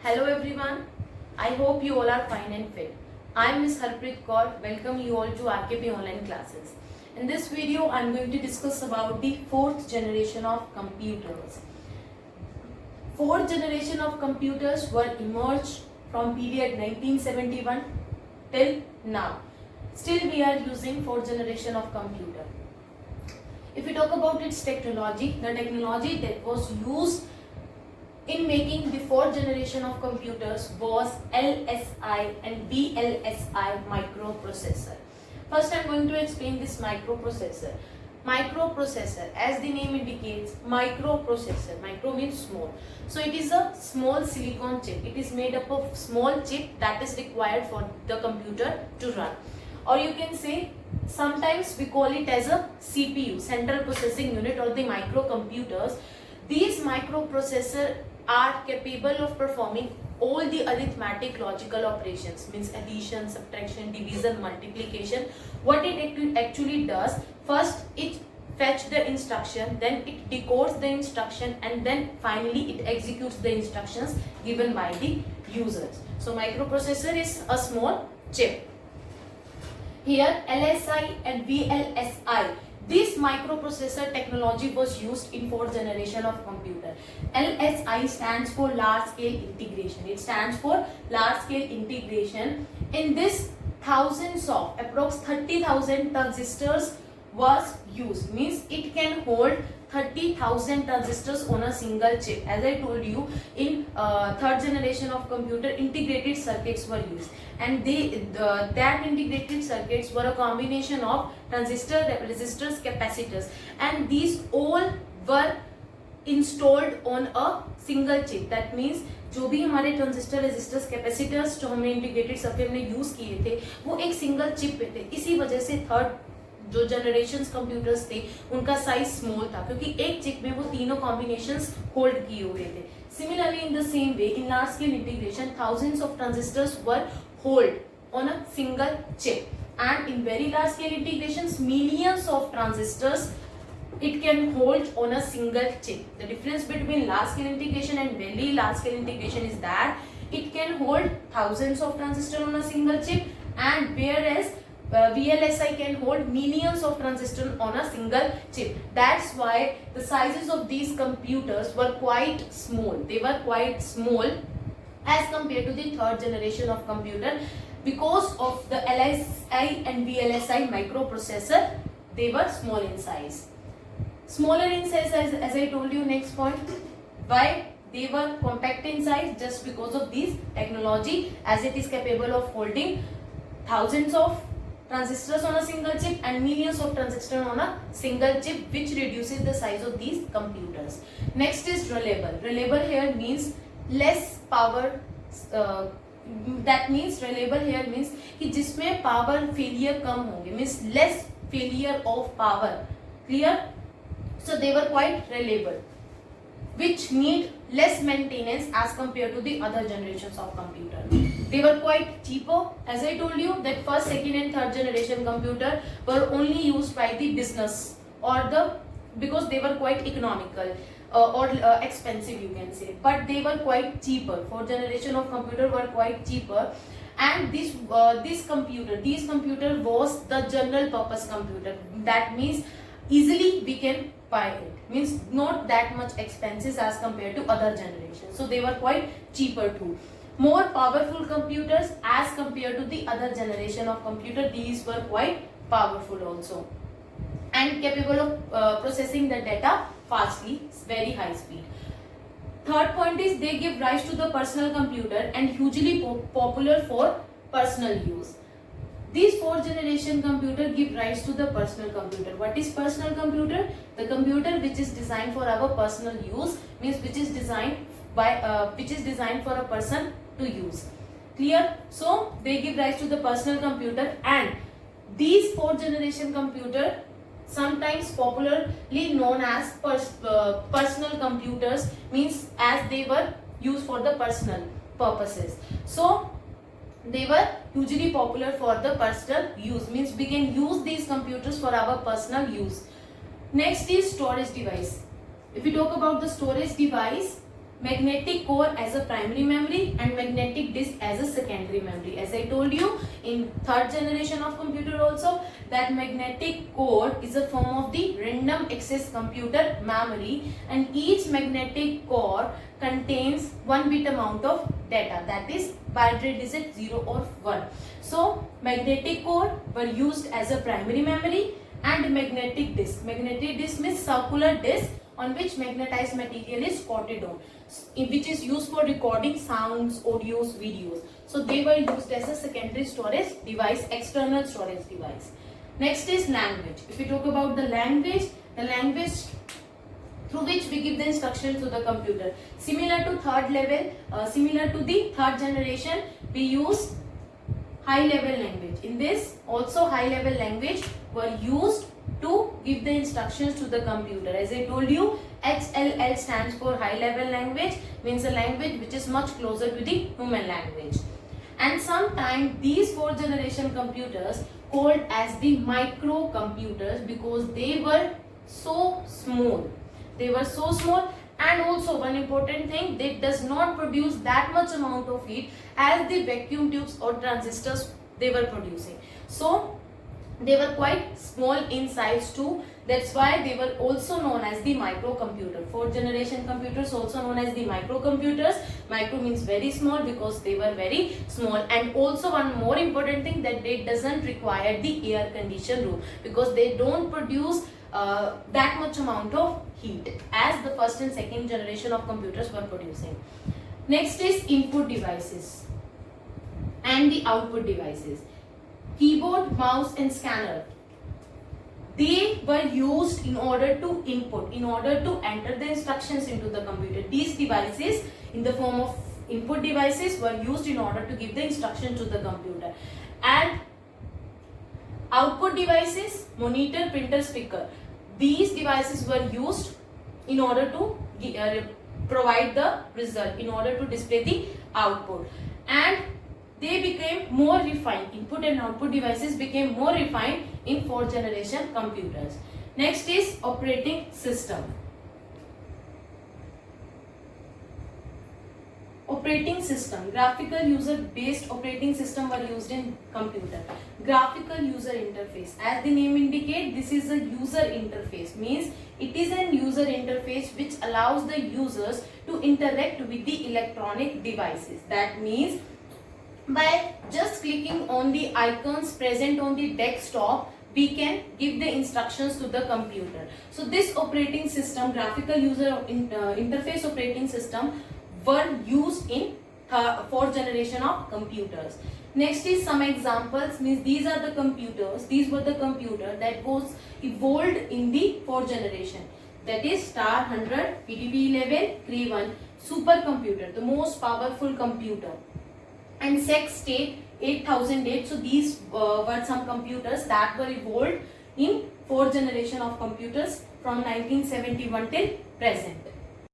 Hello everyone. I hope you all are fine and fit. I am Ms. Harpreet Kaur. Welcome you all to RKP online classes. In this video, I am going to discuss about the fourth generation of computers. Fourth generation of computers were emerged from period 1971 till now. Still we are using fourth generation of computer. If we talk about its technology, the technology that was used in making the fourth generation of computers was LSI and VLSI microprocessor. First I am going to explain this microprocessor. Microprocessor, as the name indicates, microprocessor. Micro means small. So it is a small silicon chip. It is made up of small chip that is required for the computer to run. Or you can say, sometimes we call it as a CPU, Central Processing Unit, or the microcomputers. These microprocessors are capable of performing all the arithmetic logical operations, means addition, subtraction, division, multiplication. What it actually does, first it fetch the instruction, then it decodes the instruction, and then finally it executes the instructions given by the users. So microprocessor is a small chip. Here LSI and VLSI, this microprocessor technology was used in fourth generation of computer. LSI stands for large scale integration. It stands for large scale integration. In this, thousands of, approx 30,000 transistors was used. Means it can hold 30,000 transistors on a single chip. As I told you, in third generation of computer, integrated circuits were used, and that integrated circuits were a combination of transistor, resistors, capacitors, and these all were installed on a single chip. That means जो भी हमारे transistor, resistors, capacitors जो हमने integrated circuit में use किए थे वो एक सिंगल चिप पे थे. इसी वजह से थर्ड जो जनरेशन कंप्यूटर्स थे उनका साइज स्मॉल था, क्योंकि एक चिप में वो तीनों कॉम्बिनेशंस होल्ड किए हुए थे. Similarly, in the same way, in large scale integration, thousands of transistors were held on a single chip, and in very large scale integrations, millions of transistors it can hold on a single chip. The difference between large scale integration and very large scale integration is that it can hold thousands of transistors on a single chip, and whereas VLSI can hold millions of transistors on a single chip. That's why the sizes of these computers were quite small. They were quite small as compared to the third generation of computer. Because of the LSI and VLSI microprocessor, they were small in size. Smaller in size, as I told you, next point. Why? They were compact in size just because of this technology, as it is capable of holding thousands of transistors on a single chip and millions of transistors on a single chip, which reduces the size of these computers. Next is reliable. Reliable here means less power. That means reliable here means कि जिसमें power failure कम होंगे, means less failure of power. Clear? So they were quite reliable, which need less maintenance as compared to the other generations of computer. They were quite cheaper. As I told you that first, second and third generation computer were only used by the business or because they were quite economical or expensive, you can say, but they were quite cheaper. Fourth generation of computer were quite cheaper, and these computer was the general purpose computer. That means easily we can buy it, means not that much expenses as compared to other generations. So they were quite cheaper too. More powerful computers as compared to the other generation of computer. These were quite powerful also, and capable of processing the data fastly, very high speed. Third point is they give rise to the personal computer and hugely popular for personal use. These fourth generation computer give rise to the personal computer. What is personal computer? The computer which is designed for our personal use, means which is designed for a person to use. Clear? So they give rise to the personal computer, and these fourth generation computer sometimes popularly known as personal computers, means as they were used for the personal purposes. So they were hugely popular for the personal use, means we can use these computers for our personal use. Next is storage device. If we talk about the storage device, magnetic core as a primary memory and magnetic disk as a secondary memory. As I told you in third generation of computer also, that magnetic core is a form of the random access computer memory, and each magnetic core contains 1 bit amount of data, that is binary digit 0 or 1. So magnetic core were used as a primary memory, and magnetic disk. Magnetic disk means circular disk on which magnetized material is coated on, which is used for recording sounds, audios, videos. So they were used as a secondary storage device, external storage device. Next is language. If we talk about the language through which we give the instructions to the computer. Similar to similar to the third generation, we use high level language. In this also high level language were used to give the instructions to the computer. As I told you, HLL stands for high level language, means a language which is much closer to the human language. And sometimes these fourth generation computers called as the microcomputers because they were so small. And also one important thing, they does not produce that much amount of heat as the vacuum tubes or transistors they were producing. So they were quite small in size too. That's why they were also known as the microcomputer. Fourth generation computers also known as the microcomputers. Micro means very small because they were very small. And also one more important thing, that they doesn't require the air conditioned room because they don't produce that much amount of heat as the first and second generation of computers were producing. Next is input devices and the output devices. Keyboard, mouse and scanner, they were used in order to input, in order to enter the instructions into the computer. These devices in the form of input devices were used in order to give the instruction to the computer. And output devices, monitor, printer, speaker, these devices were used in order to provide the result, in order to display the output. And they became more refined. Input and output devices became more refined in fourth generation computers. Next is operating system. Operating system, graphical user based operating system were used in computer. Graphical user interface, as the name indicates, this is a user interface, means it is an user interface which allows the users to interact with the electronic devices. That means by just clicking on the icons present on the desktop, we can give the instructions to the computer. So this operating system, graphical user interface operating system, were used in fourth generation of computers. Next is some examples, means these are the computers, these were the computer that was evolved in the fourth generation. That is Star 100, PDB-11, Cray 1, supercomputer, the most powerful computer. And Sextate 8008. So these were some computers that were evolved in fourth generation of computers from 1971 till present.